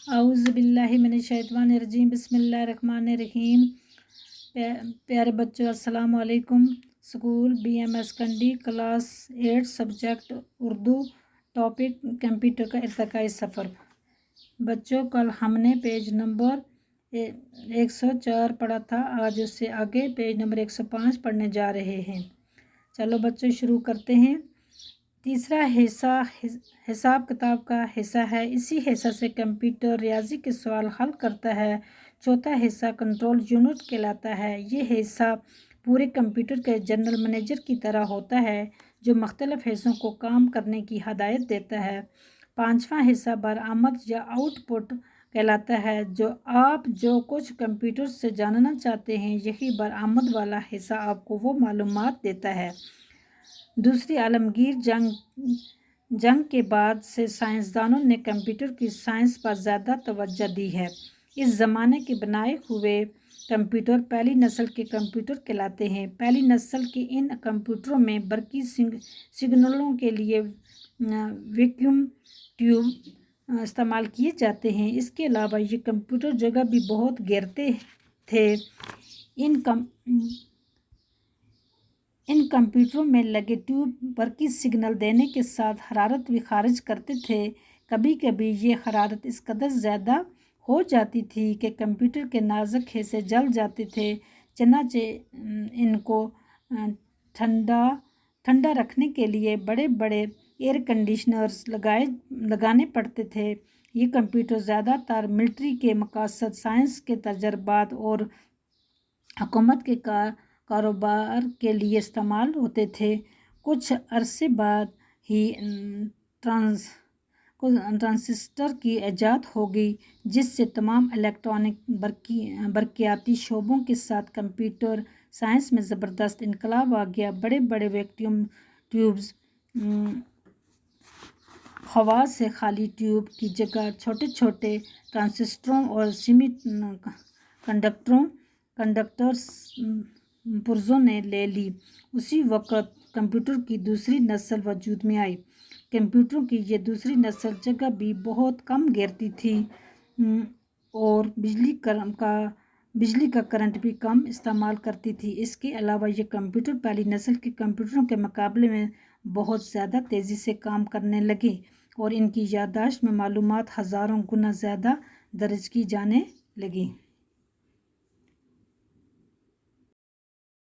اعوذ باللہ من الشیطان الرجیم، بسم اللہ الرحمن الرحیم۔ پیارے بچوں، السلام علیکم۔ School B M S Kandi, class 8، subject Urdu, topic computer کا ارتقائی سفر۔ بچوں، کل ہم نے پیج نمبر 104 پڑھا تھا، آج اس سے آگے پیج نمبر 105 پڑھنے جا رہے ہیں۔ چلو بچوں، شروع کرتے ہیں۔ تیسرا حصہ حساب کتاب کا حصہ ہے، اسی حصہ سے کمپیوٹر ریاضی کے سوال حل کرتا ہے۔ چوتھا حصہ کنٹرول یونٹ کہلاتا ہے، یہ حصہ پورے کمپیوٹر کے جنرل منیجر کی طرح ہوتا ہے جو مختلف حصوں کو کام کرنے کی ہدایت دیتا ہے۔ پانچواں حصہ برآمد یا آؤٹ پٹ کہلاتا ہے، آپ جو کچھ کمپیوٹر سے جاننا چاہتے ہیں، یہی برآمد والا حصہ آپ کو وہ معلومات دیتا ہے۔ دوسری عالمگیر جنگ کے بعد سے سائنسدانوں نے کمپیوٹر کی سائنس پر زیادہ توجہ دی ہے۔ اس زمانے کے بنائے ہوئے کمپیوٹر پہلی نسل کے کمپیوٹر کہلاتے ہیں۔ پہلی نسل کے ان کمپیوٹروں میں برقی سگنلوں کے لیے ویکیوم ٹیوب استعمال کیے جاتے ہیں۔ اس کے علاوہ یہ کمپیوٹر جگہ بھی بہت گھیرتے تھے۔ ان کمپیوٹروں میں لگے ٹیوب برقی سگنل دینے کے ساتھ حرارت بھی خارج کرتے تھے۔ کبھی کبھی یہ حرارت اس قدر زیادہ ہو جاتی تھی کہ کمپیوٹر کے نازک حصے جل جاتے تھے، چنانچہ ان کو ٹھنڈا رکھنے کے لیے بڑے بڑے ایئر کنڈیشنرز لگانے پڑتے تھے۔ یہ کمپیوٹر زیادہ تر ملٹری کے مقاصد، سائنس کے تجربات اور حکومت کے کاروبار کے لیے استعمال ہوتے تھے۔ کچھ عرصے بعد ہی ٹرانزسٹر کی ایجاد ہوگی، جس سے تمام الیکٹرانک برقیاتی شعبوں کے ساتھ کمپیوٹر سائنس میں زبردست انقلاب آ گیا۔ بڑے بڑے ویکیوم ٹیوبز ہوا سے خالی ٹیوب کی جگہ چھوٹے چھوٹے ٹرانزسٹروں اور سیمی کنڈکٹرز پرزوں نے لے لی۔ اسی وقت کمپیوٹر کی دوسری نسل وجود میں آئی۔ کمپیوٹروں کی یہ دوسری نسل جگہ بھی بہت کم گھیرتی تھی اور بجلی کا کرنٹ بھی کم استعمال کرتی تھی۔ اس کے علاوہ یہ کمپیوٹر پہلی نسل کے کمپیوٹروں کے مقابلے میں بہت زیادہ تیزی سے کام کرنے لگے اور ان کی یادداشت میں معلومات ہزاروں گنا زیادہ درج کی جانے لگیں۔